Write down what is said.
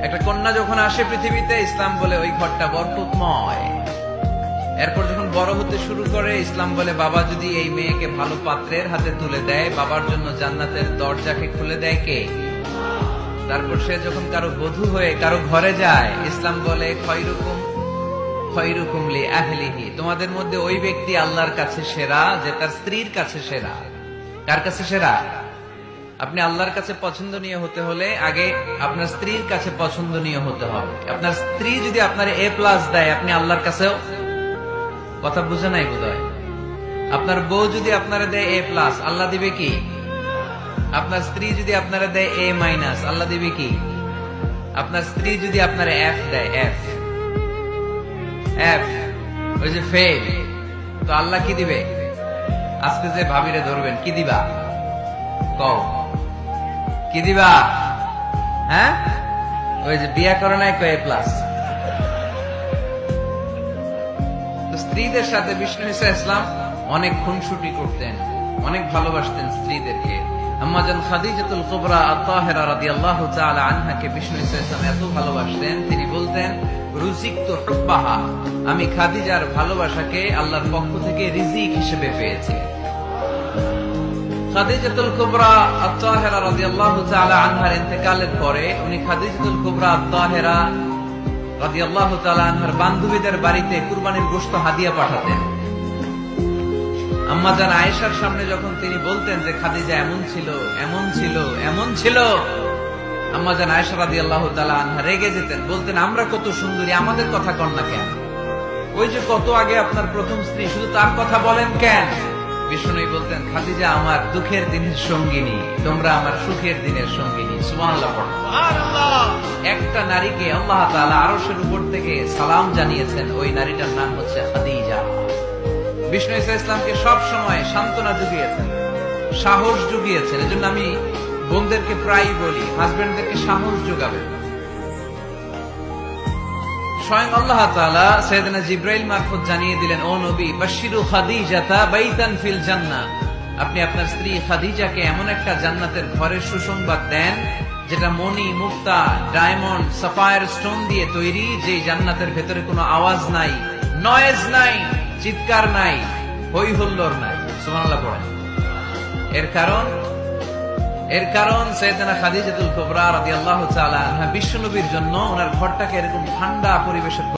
একটা কন্যা যখন আসে পৃথিবীতে, ইসলাম বলে ওই ঘরটা বরকতময়। এরপর যখন বড় হতে শুরু করে, ইসলাম বলে বাবা যদি এই মেয়েকে ভালো পাত্রের হাতে তুলে দেয়, বাবার জন্য জান্নাতের দরজাকে খুলে দেয় কে? তারপর সে যখন কারো বধূ হয়ে কারো ঘরে যায়, ইসলাম বলে খয়রুকুম লি আহলিহি, তোমাদের মধ্যে ওই ব্যক্তি আল্লাহর কাছে সেরা যে তার স্ত্রীর কাছে সেরা। কার কাছে সেরা? আপনি আল্লাহর কাছে পছন্দনীয় হতে হলে আগে আপনার স্ত্রীর কাছে পছন্দনীয় হতে হবে। আপনার স্ত্রী যদি আপনার A+ দেয়, আপনি আল্লাহর কাছেও, কথা বুঝে নাই বোধহয়। আপনার বউ যদি আপনারা দেয় A+, আল্লাহ দিবে কি? আপনার স্ত্রী যদি আপনারা দেয় A-, আল্লাহ দিবে কি? আপনার স্ত্রী যদি আপনারা F দেয়, F, ওই যে ফেল, তো আল্লাহ কি দিবে? আজকে যে ভাবিরে ধরবেন, কি দিবা? কও, কি দিবা? হ্যাঁ, ওই যে বিয়া করে নাই A+। স্ত্রীদের সাথে বিষ্ণু ঈসা ইসলাম অনেক খুনসুটি করতেন, অনেক ভালোবাসতেন স্ত্রীদেরকে। আম্মাজান খাদিজাতুল কুবরা আত-তাহেরা রাদিয়াল্লাহু তাআলা আনহাকে বিষ্ণু ঈসা ইসলাম এত ভালোবাসতেন, তিনি বলতেন রুজিকতু হুব্বাহা, আমি খাদিজার ভালোবাসাকে আল্লাহর পক্ষ থেকে রিজিক হিসেবে পেয়েছি। খাদিজাতুল কুবরা আত-তাহেরা রাদিয়াল্লাহু তাআলা আনহার ইন্তেকালের পরে উনি খাদিজাতুল কুবরা আত-তাহেরা রাদিয়াল্লাহু তাআলা আনহার বান্ধবীদের বাড়িতে কুরবানির গোশত হাদিয়া পাঠাতেন। আম্মাজান আয়েশার সামনে যখন তিনি বলতেন যে খাদিজা এমন ছিল, এমন ছিল, এমন ছিল, আম্মাজান আয়েশা রাদিয়াল্লাহু তাআলা আনহা রেগে যেতেন, বলতেন আমরা কত সুন্দরী, আমাদের কথা কন না কেন? ওই যে কত আগে আপনার প্রথম স্ত্রী, শুধু তার কথা বলেন কেন? বিষ্ণু বলতেন খাদিজা আমার দুঃখের দিনের সঙ্গিনী, তোমরা আমার সুখের দিনের সঙ্গিনী। সুবহানাল্লাহ। একটা নারীকে আল্লাহ তাআলা আরশের উপর থেকে সালাম জানিয়েছেন, ওই নারীটার নাম হচ্ছে খাদিজা। বিষ্ণু ঈসা ইসলামকে সব সময় সান্ত্বনা জুগিয়েছেন, সাহস জুগিয়েছেন। এজন্য আমি বোনদেরকে প্রায়ই বলি, হাজবেন্ডদেরকে সাহস যোগাবেন। স্বয়ং আল্লাহ তাআলা সাইয়েদনা জিবরাইল মারফত জানিয়ে দিলেন, ও নবী বাশশিরু খাদিজাতা বাইতান ফিল জান্নাহ, আপনি আপনার স্ত্রী খাদিজাকে এমন একটা জান্নাতের ঘরের সুসংবাদ দেন যেটা মণি, মুক্তা, ডায়মন্ড, সাফায়ার স্টোন দিয়ে তৈরি, যে জান্নাতের ভেতরে কোনো আওয়াজ নাই, নয়েজ নাই, চিৎকার নাই, হই হুল্লোড় নাই। সুবহানাল্লাহ পড়েন। এর কারণ সাইয়েদনা খাদিজাতুল কুবরা রাদিয়াল্লাহু তাআলা আনহা বিশ্বনবীর জন্য ওনার ঘরটাকে এরকম ঠান্ডা পরিবেশের